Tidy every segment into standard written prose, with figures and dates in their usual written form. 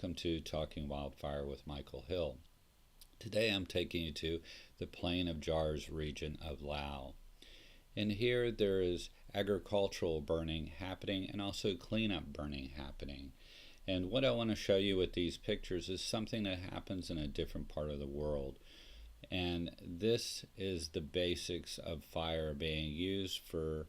welcome to Talking Wildfire with Michael Hill. Today I'm taking you to the Plain of Jars region of Laos. And here there is agricultural burning happening and also cleanup burning happening. And what I want to show you with these pictures is something that happens in a different part of the world. And this is the basics of fire being used for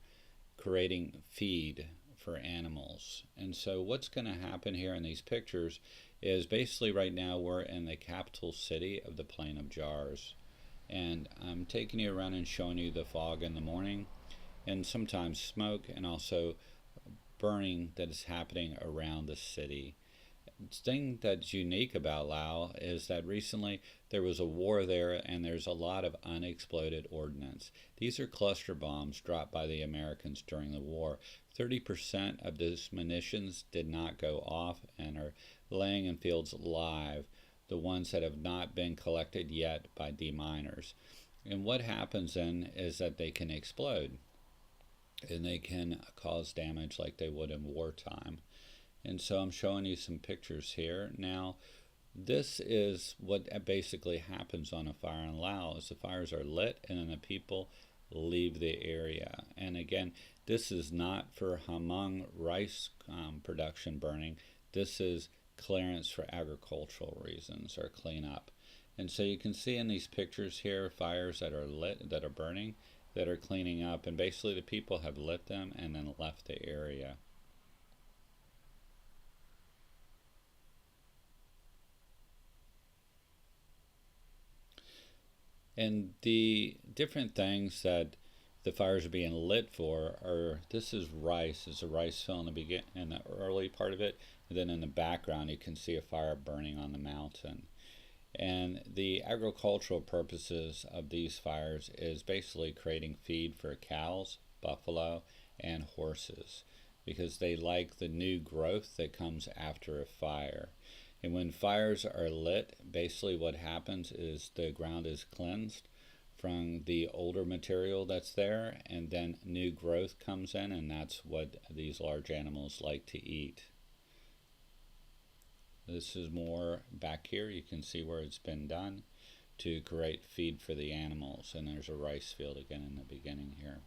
creating feed for animals. And so what's going to happen here in these pictures is basically right now we're in the capital city of the Plain of Jars. And I'm taking you around and showing you the fog in the morning and sometimes smoke and also burning that is happening around the city. The thing that's unique about Laos is that recently there was a war there and there's a lot of unexploded ordnance. These are cluster bombs dropped by the Americans during the war. 30% of those munitions did not go off and are laying in fields live, the ones that have not been collected yet by deminers. And what happens then is that they can explode and they can cause damage like they would in wartime. And so I'm showing you some pictures here. Now, this is what basically happens on a fire in Laos. The fires are lit and then the people leave the area. And again, this is not for hamung rice production burning. This is clearance for agricultural reasons or cleanup. And so you can see in these pictures here fires that are lit, that are burning, that are cleaning up. And basically the people have lit them and then left the area. And the different things that the fires are being lit for are, this is rice. It's a rice field in the early part of it. And then in the background you can see a fire burning on the mountain. And the agricultural purposes of these fires is basically creating feed for cows, buffalo, and horses because they like the new growth that comes after a fire. And when fires are lit, basically what happens is the ground is cleansed from the older material that's there, and then new growth comes in, and that's what these large animals like to eat. This is more back here. You can see where it's been done to create feed for the animals, and there's a rice field again in the beginning here.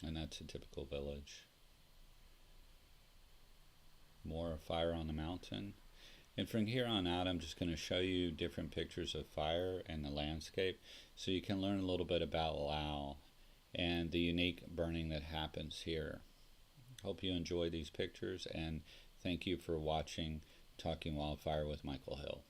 And that's a typical village. More fire on the mountain. And from here on out, I'm just going to show you different pictures of fire and the landscape so you can learn a little bit about Laos and the unique burning that happens here. Hope you enjoy these pictures, and thank you for watching Talking Wildfire with Michael Hill.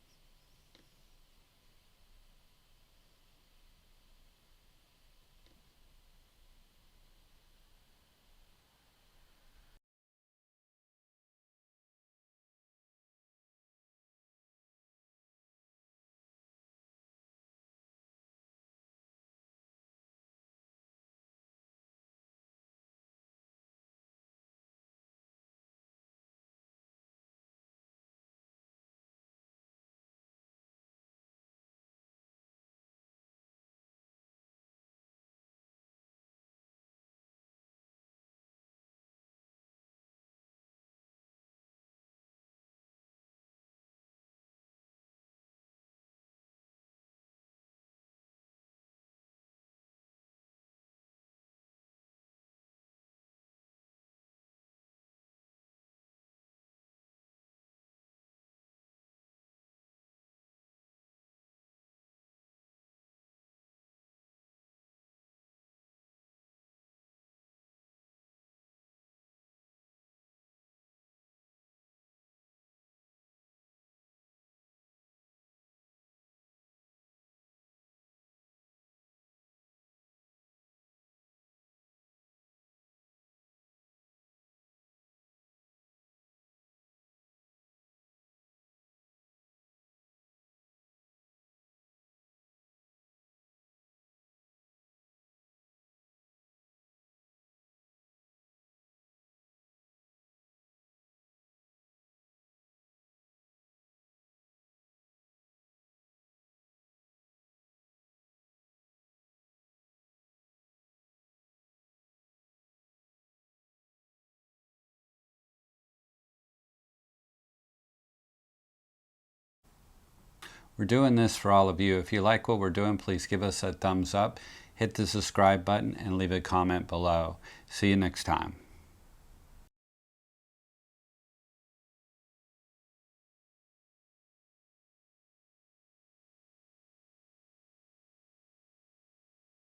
We're doing this for all of you. If you like what we're doing, please give us a thumbs up, hit the subscribe button, and leave a comment below. See you next time.